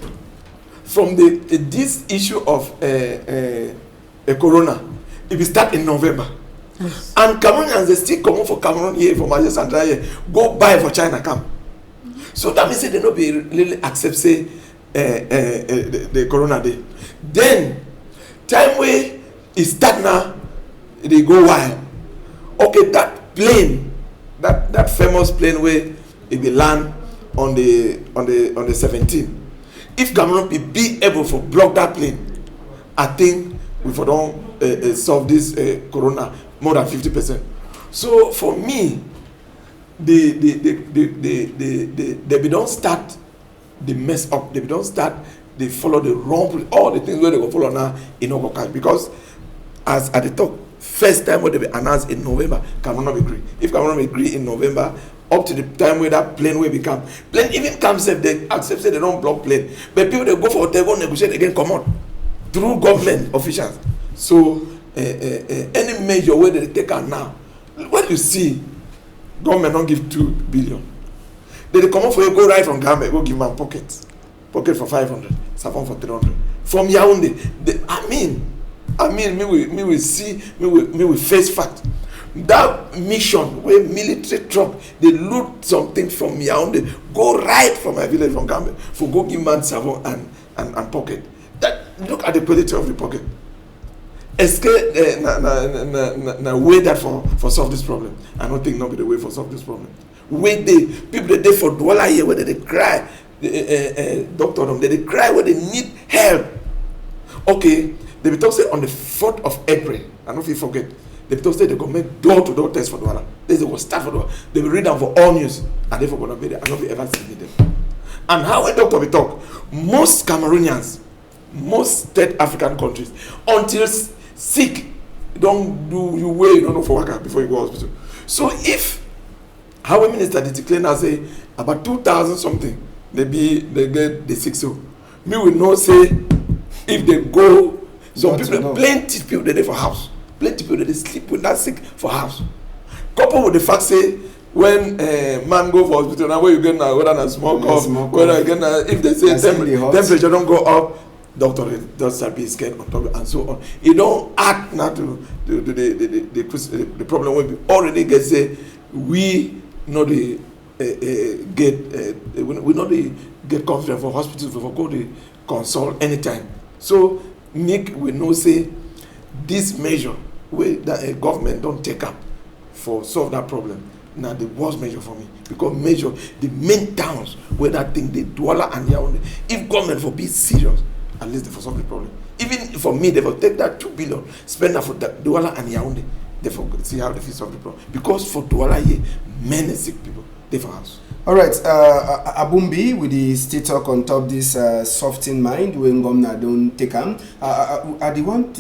from this issue of a corona, it will start in November. Yes. And Cameroonians they still come for Cameroon here, for Malaysia Central here, go buy for China come. So that means they not be really accept say the corona day. Then time where it start now, they go wild. Okay, that plane, that famous plane where it will land on the 17th. If Cameroon be able to block that plane, I think we for don't solve this corona more than 50%. So for me, they don't start the mess up. They don't start. They follow the wrong. All the things where they go follow now in no catch, because as at the talk first time when they be announced in November, Cameroon not agree. If Cameroon agree in November, up to the time where that plane will become plane even comes if they accept say they don't block plane, but people they go for hotel go negotiate again come on through government officials. So any major way they take out now, what you see, government don't give 2 billion. They come out for you go right from Gambia, go give man pocket for 500, Savon for 300 from Yaoundé. Me will face fact. That mission where military truck they loot something from Yaoundé, go right from my village from Gambia for go give man Savon and pocket. That look at the quality of the pocket. Escape na way that for solve this problem. I don't think not be the way for solve this problem. Where they people they for Douala here where they cry, doctor them they cry where they need help. Okay, they be talk say on the 4th of April. I don't know if you forget. They talk say they go make door-to-door test for Douala. They go start for Douala. They will read them for all news and they for gonna be there. I don't be ever seen them. And how a doctor be talk, most Cameroonians, most third African countries, until sick, don't do you way you don't know for work before you go hospital. So if our minister they declare now say about 2,000 something they get the sick, so me will know say if they go some people plenty people they for house, plenty people they sleep with that sick for house. Coupled with the fact say when man go for hospital now where you get now whether na small cough whether you get now if they say temperature don't go up, doctor does be scared on top and so on. It don't act now to the problem will be already get say we know the we know the get confidence for hospitals for go the consult anytime. So Nick we know say this measure where that government don't take up for solve that problem. Now the worst measure for me, because measure the main towns where that thing they Douala and Yaoundé. If government for be serious, at least they for solve the problem. Even for me, they will take that 2 billion, spend that for Douala and Yaoundé. They for see how they fit solve the problem. Because for Douala here, many sick people they for house. All right, Abumbi with the state talk on top this soft in mind when governor don't take them. Are the one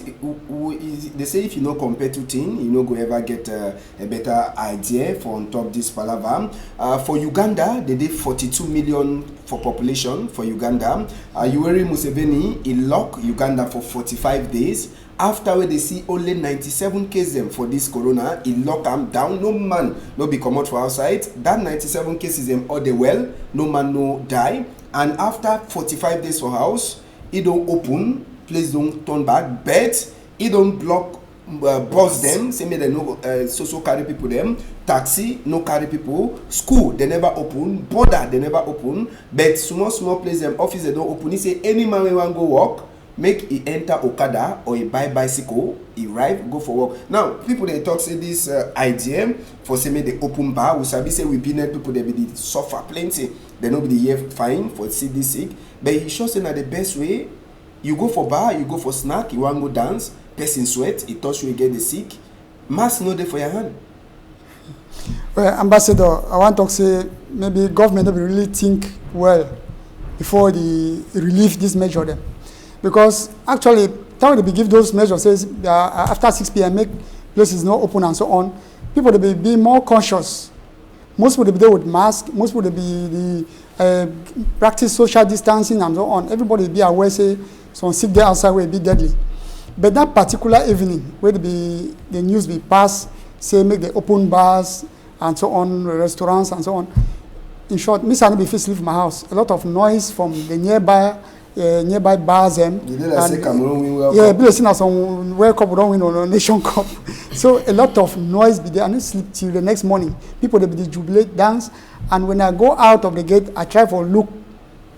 they say if you know compare two things, you know go ever get a better idea for on top this palaver. For Uganda, they did 42 million for population for Uganda. Yoweri Museveni he lock Uganda for 45 days. After where they see only 97 cases for this corona, he lock them down. No man no be come out for outside. That 97 cases them all they well. No man no die. And after 45 days for house, he don't open. Place don't turn back. But he don't block bus them. Say me they no so carry people them. Taxi no carry people. School they never open. Border they never open. But small place them office they don't open. He say any man we want go work, make he enter Okada or he buy bicycle, he ride, go for work. Now, people they talk say this idea for say make the open bar. We sabi say we be net people they be suffer plenty. They no be the year fine for see this sick. But he sure say that the best way, you go for bar, you go for snack, you want go dance, person sweat, he touch you get the sick. Mask no there for your hand. Well, Ambassador, I want to say maybe government will really think well before they relieve this measure them. Because actually, time they give those measures says after 6 p.m. make places not open and so on. People they be more conscious. Most people they be there with masks. Most people they be practice social distancing and so on. Everybody be aware say some sick there outside will be deadly. But that particular evening, where the news be passed, say make the open bars and so on, restaurants and so on. In short, me and be leave my house. A lot of noise from the nearby bars and say Cameroon win World yeah, Cup. be saying some World Cup we don't win on Nation Cup. So a lot of noise be there. I need sleep till the next morning. People they be the jubilate dance, and when I go out of the gate, I try for look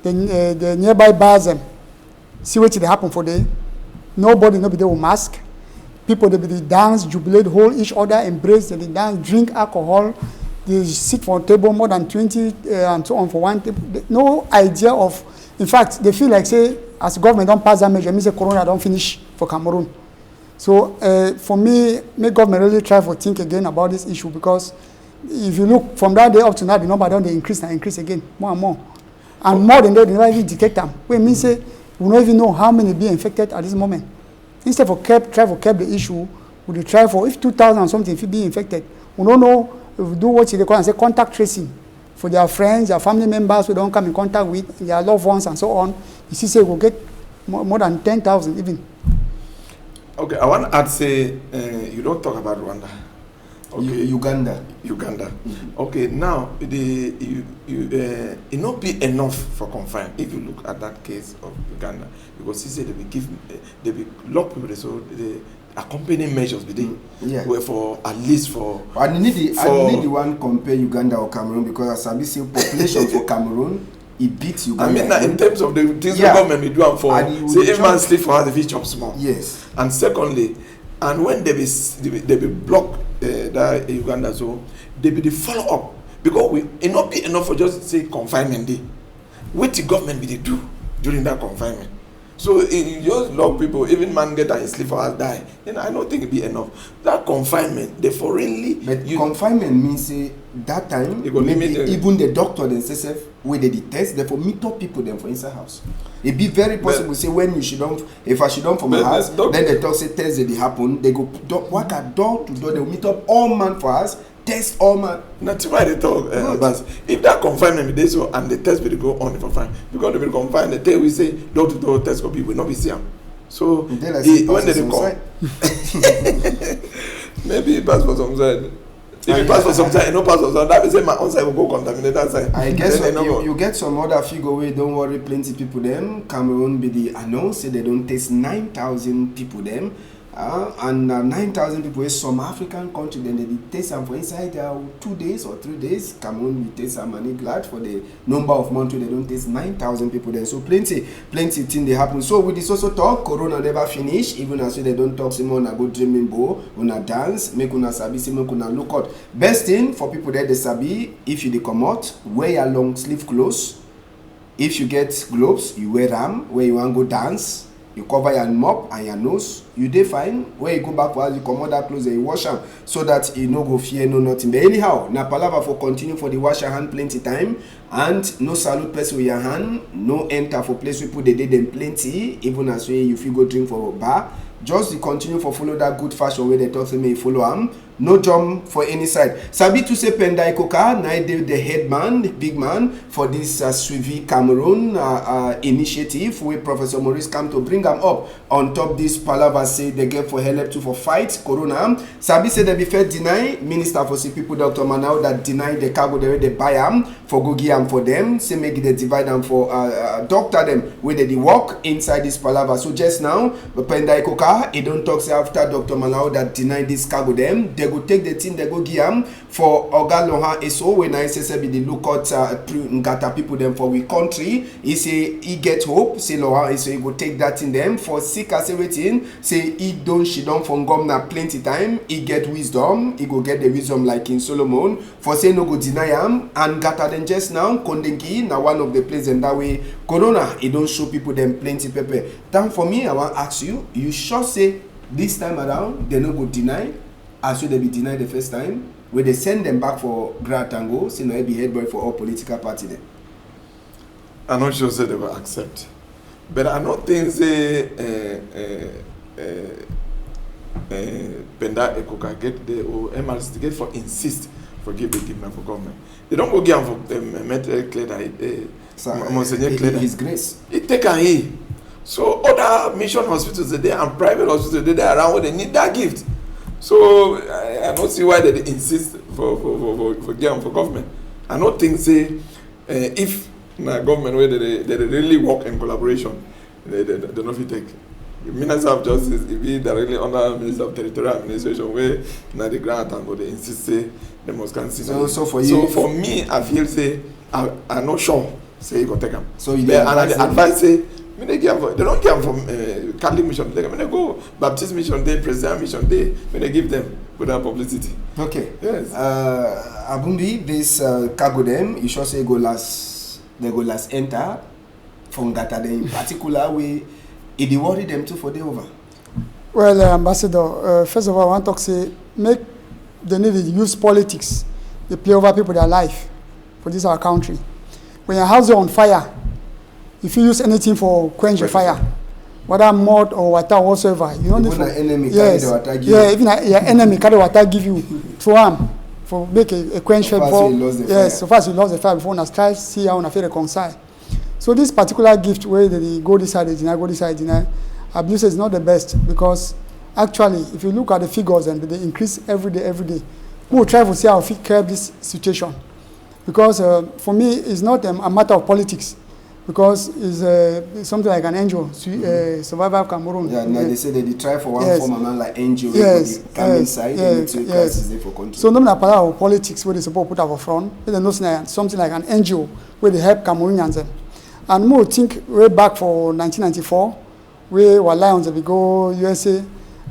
the nearby bars and see what they happen for there. Nobody be there with mask. People they be the dance, jubilate, hold each other, embrace, they dance, drink alcohol. They sit for a table more than 20 and so on for one table. No idea of, in fact, they feel like say, as the government don't pass that measure, means the corona don't finish for Cameroon. So for me, may government really try to think again about this issue, because if you look from that day up to now, the number don't they increase and increase again, more and more. And more than that, they don't even detect them. We mean say, we don't even know how many be infected at this moment. Instead of try to keep the issue, we try for, if 2,000 or something, if you be infected, we don't know. We do what they call and say contact tracing for their friends, their family members who don't come in contact with, their loved ones and so on. You see, say we'll get more than 10,000 even. Okay, I want to add, say, you don't talk about Rwanda. Okay. Uganda. Mm-hmm. Okay, now, it not be enough for confine if you look at that case of Uganda, because he said they will lock people, so they accompanying measures be there. Where for at least for I need the one compare Uganda or Cameroon, because as I say population for Cameroon it beats Uganda. I mean in terms of the things the government we do and for say a man sleep for us if he chop small. Yes. And secondly, and when they be block that Uganda, so they be the follow up, because it not be enough for just say confinement day. What the government be they do during that confinement? So you just lock people, even man get and sleep for us die. Then I don't think it be enough. That confinement, they for really. But confinement means that time maybe even the doctor themselves where they test, therefore meet up people them for inside house. It be very possible say when you should don't, if I should don't from my house, then the talk say test they happen. They go work at door to door. They will meet up all man for us. Test all man. That's why they talk. But if that confinement be there, so and the test will go on for fine, because they will confine the day we say door to door test will not be seen. So when they come, maybe it pass for some side. If it pass for some side, no pass for some, that will say my own side will go contaminate that side. I guess you get some other figure where don't worry, plenty people them. Cameroon be the announce say they don't test 9,000 people them. And 9,000 people in some African country, then they test them for inside 2 days or 3 days. Cameroon will test some money glad for the number of months they don't test 9,000 people there. So plenty things they happen. So with this also talk, Corona never finish. Even as they don't talk, Simon na go dreaming bow, una dance, make una sabi, Simon una look out. Best thing for people there they sabi, if you dey come out, wear your long sleeve clothes. If you get gloves, you wear them. Where you want go dance, you cover your mouth and your nose, you dey fine. When you go back for house, you comot that clothes and you wash them, so that you no go fear no nothing. But anyhow, na palava for continue for the wash your hand plenty time, and no salute person with your hand, no enter for place we put the day them plenty, even as way you feel go drink for a bar. Just to continue for follow that good fashion where they talk to me follow am. No jump for any side. Sabi to say Pendai Koka, na the head man, the big man for this Suivi Cameroon initiative where Professor Maurice come to bring them up on top this palava say they get for help to for fight Corona. Sabi say they be fair deny Minister for the people Dr. Manao that deny the cargo they buy am for go give am for them. Say make they divide them for doctor them where they work inside this palava. So just now, Pendai Koka, he don't talk say after Dr. Manao that deny this cargo them. They go take the team, they go give them for Oga Lohan Eso when I say be the lookout Ngata people them for we country. He say he get hope. Say Lohan Eso he go take that in them for sick as everything. Say he don't she don't from governor plenty time. He get wisdom. He go get the wisdom like in Solomon. For say no go deny him and Ngata then just now Kondenki now one of the places in that way Corona he don't show people them plenty pepper. Then for me I want to ask you. You sure say this time around they no go deny? As should they be denied the first time, where they send them back for Grand Tango, say no be head boy for all political party then. I'm not sure say they will accept. But I don't think say Penda Ekoka get the or MRC get for insist for give the given for government. They don't go give for Maitre Clear Monseigneur Clear. His grace. It take a he. So other mission hospitals are there and private hospitals are there around where they need that gift. So I don't see why they insist for government. I don't think say if na government where they really work in collaboration, they don't fit take. Minister of Justice, if he directly under Minister of Territorial Administration, where na the grant and go they insist say they must consider. So for you, so for me, I feel say I'm not sure say you go take them. So you and I advise say they don't give them from Catholic mission. They go Baptist mission day, Presbyterian mission day. They give them without publicity. Okay. Yes. Abumbi, this cargo them, you should say they go last enter from Gata in particular way. It worry them too for the over. Well, Ambassador, first of all, I want to say, make the need to use politics. They play over people their life for this our country. When your house is on fire, if you use anything for quench the fire, whether mud or water or whatsoever, you don't need for enemy yes, carry the water give yeah, even your enemy carry water give you through arm for make a quench fire before. Yes, so far as you lost the fire before, now try see how you feel reconcile. So this particular gift where they go this side, they deny, go this side, deny, I believe it's not the best because actually, if you look at the figures and they increase every day, we will try to see how we curb this situation. Because for me, it's not a matter of politics. Because it's something like an NGO, Survival of Cameroon. Yeah, now they say that they try for one form of like NGO, yes, come inside and to crisis there for country. So no matter of politics where they support put up front, they know something like an NGO where they help Cameroonians. And more think way back for 1994, we were lions, we go USA,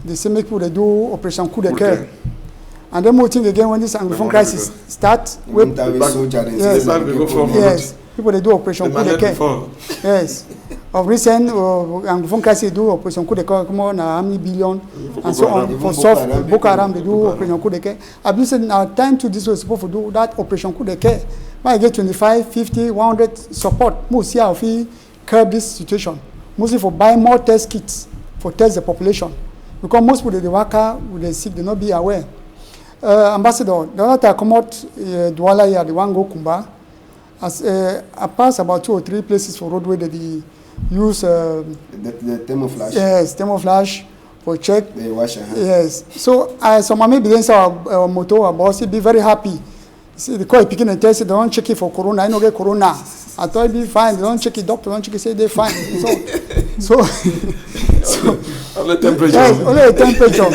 they say make people they do Operation Coup de Care. And then more think again when this Anglophone crisis start, yes, people they do Operation Coup de Care. Yes. Of recent, Anglophone crisis do Operation Coup de Care, come on, how many billion, and so on. For soft, Boko Haram, they do Operation Coup de Care. I believe in our time to this was supposed to do that Operation Coup de Care. When I get 25, 50, 100 support, most here if we curb this situation. Mostly for buy more test kits for test the population. Because most people they work with the sick, they not be aware. Ambassador, the other time come out Douala here, the one go Kumba. As I pass about 2 or 3 places for roadway that they use the thermoflash. Yes, thermoflash for check. They wash your hands. Yes. So some maybe then say our motor, our boss, be very happy. See, they call it picking and test it, they don't check it for corona. I don't get corona. I thought it'd be fine. They don't check it, doctor don't check it, say they're fine. So only temperature. Yes, only temperature.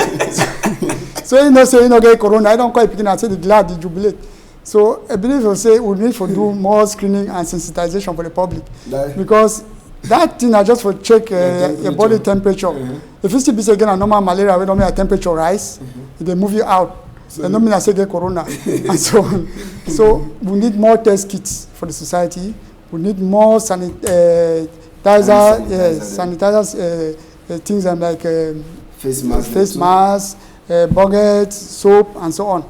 So you know say you don't get corona. I don't call it picking and say the glad, the jubilate. So I believe you'll say we need to do more screening and sensitization for the public. Because that thing is just for check your body temperature. If you still be saying a normal malaria, we don't make a temperature rise, they move you out. So don't mean I say get corona and so on. So we need more test kits for the society. We need more sanitizers, things like face masks, buckets, soap, and so on.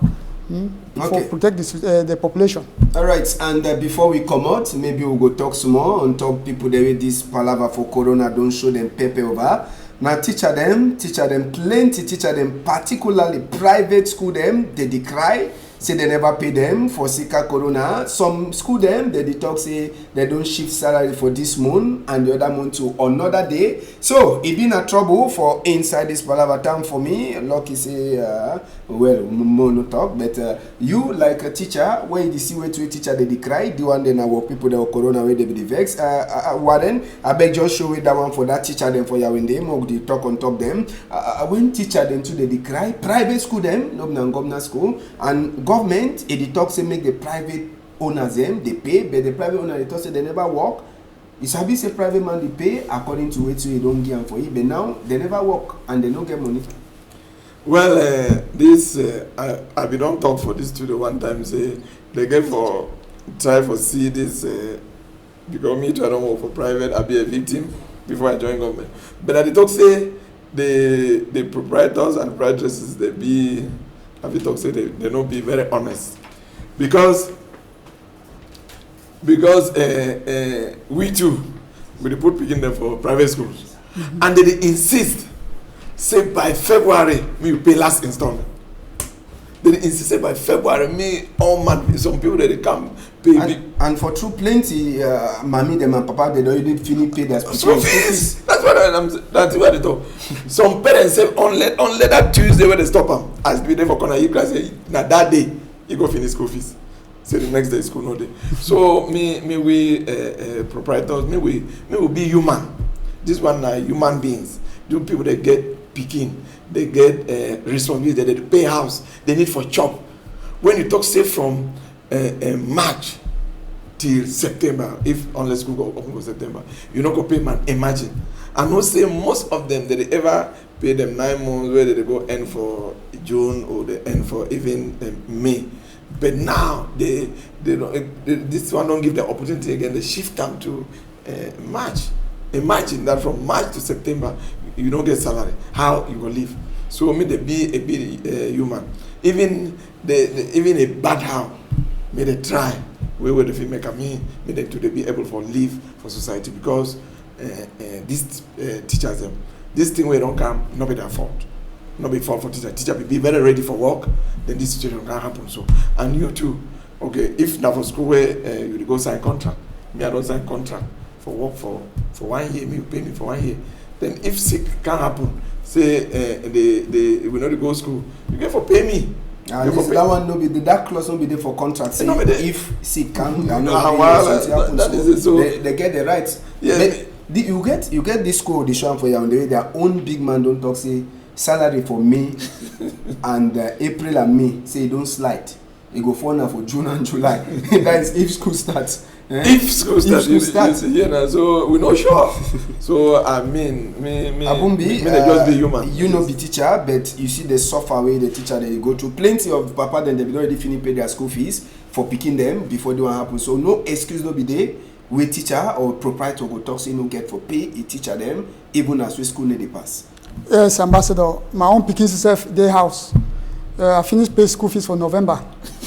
For protect the population. All right, and before we come out, maybe we'll go talk some more on top people there with this palaver for corona. Don't show them paper over. Now teacher them plenty, teacher them particularly private school them, they decry, say they never pay them for Sika corona. Some school them, they talk say they don't shift salary for this month and the other month to another day. So it been a trouble for inside this palaver time for me. Lucky say, well, more no talk, but you like a teacher, where you see where to a teacher they decry, the one then our people that are corona where they be vex. Warden, I beg just show it that one for that teacher them for you when they mug the talk on top them. When teacher them to they decry, private school them, no government school, and government, it talk say make the private owners them, they pay, but the private owner they talk say they never work. It's a say private man they pay according to what you don't give them for it, but now they never work and they don't get money. Well, this I be don't talk for this studio one time. Say they get for try for see this because me try to work for private. I be a victim before I join government. But I talk say the proprietors and proprietresses they be. I be talk say they not be very honest because we too we put picking them for private schools and they insist. Say by February, me pay last installment. They insist say by February, me all month. Some people that they come pay and for true plenty, mommy them and papa they don't even finish pay their school fees. That That's what they talk. Some parents say only that Tuesday when they stop them, as be there for corner, you can say now that day you go finish school fees. So the next day school no day. So we proprietors, we be human. This one are human beings. Do people that get picking, they get responsibility, they pay house, they need for chop. When you talk say from March till September, unless school go open for September, you not go pay man. Imagine. I know say most of them they ever pay them 9 months where they go end for June or they end for even May. But now they don't. This one don't give the opportunity again. They shift them to March. Imagine that from March to September you don't get salary. How you will live? So may they be a bit human. Even a bad how may they try. We will if make a me may they to be able for live for society because these teachers them this thing where don't come not be their fault. Not be fault for teacher. Teacher be very ready for work, then this situation can happen. So and you too, okay, if now for school where you go sign contract, me I don't sign contract for work for 1 year, me you pay me for 1 year. Then if sick can happen, say they will not go school, you get for pay me. That one no be that clause no be there for contract. Say if sick can that is it. So they get the rights. Yeah. You get this school audition for Yaoundé, their own big man don't talk say salary for May and April and May say don't slide. You go for now for June and July. That is if school starts. If school starts, so we're not sure. So I mean, Abumbi, just be human. You know, be teacher, but you see the suffer way the teacher they go to. Plenty of papa then they already finish pay their school fees for picking them before they want happen. So no excuse no be there. We teacher or proprietor go talk say no get for pay a teacher them even as we school need they pass. Yes, Ambassador. My own picking self day house. I finished pay school fees for November.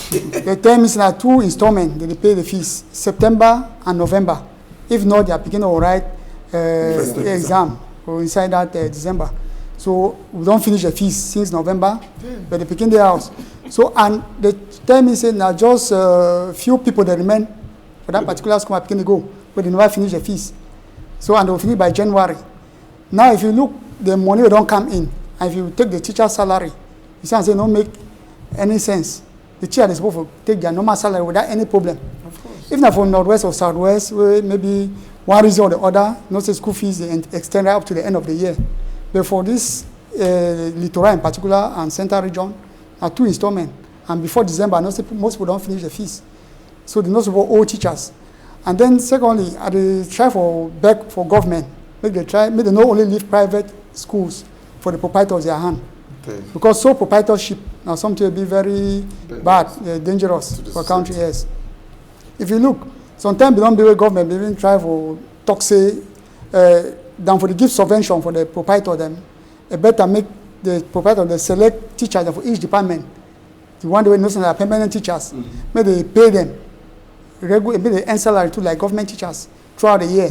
They tell me that 2 installments they pay the fees September and November. If not, they are picking all right exam or inside that December. So we don't finish the fees since November, but they picking the house. So and they tell me say now just few people that remain for that particular school are picking the go, but they never finish the fees. So and they will finish by January. Now if you look, the money will don't come in, and if you take the teacher's salary, you say don't make any sense. The teacher is supposed to take their normal salary without any problem. Of course. If not from Northwest or Southwest, where maybe one reason or the other, not say school fees extend right up to the end of the year. But for this Littoral in particular and Central Region, are 2 installments. And before December, most people don't finish the fees. So they're not supposed to owe teachers. And then secondly, they try for back for government. Make they not only leave private schools for the proprietors their hand. Okay. Because sole proprietorship now something will be very bad, dangerous for a country. Yes. If you look, sometimes they don't be with government, they even try for talk say, than for the give subvention for the proprietor them. It better make the proprietor the select teachers for each department. The one way knows are permanent teachers. Maybe they pay them regular, maybe they earn salary too like government teachers throughout the year.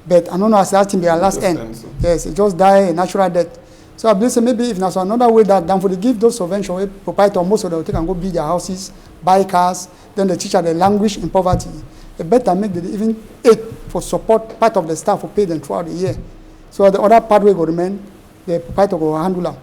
But I don't know as that thing be our last end. So. Yes, it just die a natural death. So I believe maybe if there's another way that than for the give those subvention, proprietor most of them take and go build their houses, buy cars, then the teacher they languish in poverty. It better make them even aid for support part of the staff for pay them throughout the year. So the other part will go remain, the proprietor will handle them.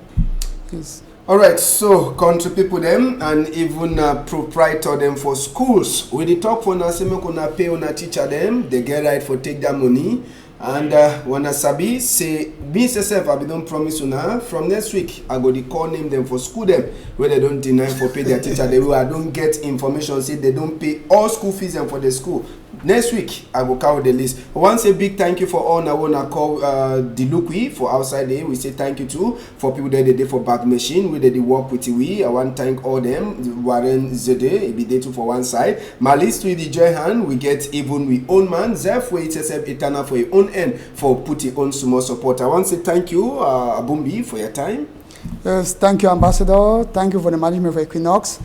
Yes. All right, so country people them and even proprietor them for schools. We dey talk for na say make una pay una teacher them, they get right for take their money. And when I sabi say me self I be don't promise una from next week I go to call name them for school them where they don't deny for pay their teacher. They will I don't get information say they don't pay all school fees and for the school. Next week I will count the list. Once a big thank you for all I wanna call Dilukwi for outside there. We say thank you too for people that they did for back machine where they work with we. I want to thank all them. Warren Zede, it be there too for one side. My list with the joy hand we get even we own man Zef where it's eternal for your own end for putting on small support. I want to say thank you Abumbi for your time. Yes, thank you Ambassador. Thank you for the management of Equinox.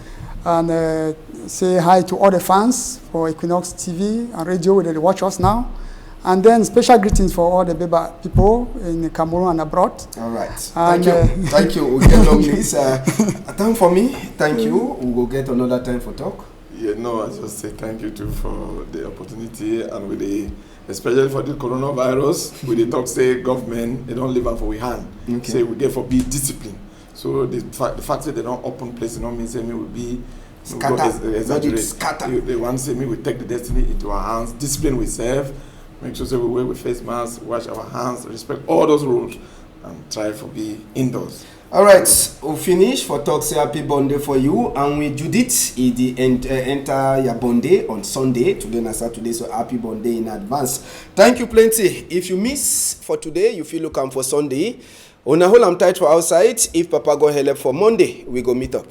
And say hi to all the fans for Equinox TV and radio where they watch us now. And then special greetings for all the Beba people in Cameroon and abroad. All right. And, thank you. Thank you. We'll get long list. A time for me. Thank you. We will get another time for talk. Yeah, no, I just say thank you too for the opportunity and with the, especially for the coronavirus, with the talk say government, they don't leave out for we hand. Okay. Say we therefore be disciplined. So the fact that they don't open place, don't mean say me will be Scatter. Scatter. They want to say me we take the destiny into our hands, discipline we serve, make sure say we wear with face masks, wash our hands, respect all those rules, and try to be indoors. All right, we finish for talk say happy birthday for you, and with Judith, he enter your birthday on Sunday, today na Saturday, so happy birthday in advance. Thank you plenty. If you miss for today, you feel look am for Sunday. Una hold am tight for outside. If Papa go help for Monday, we go meet up.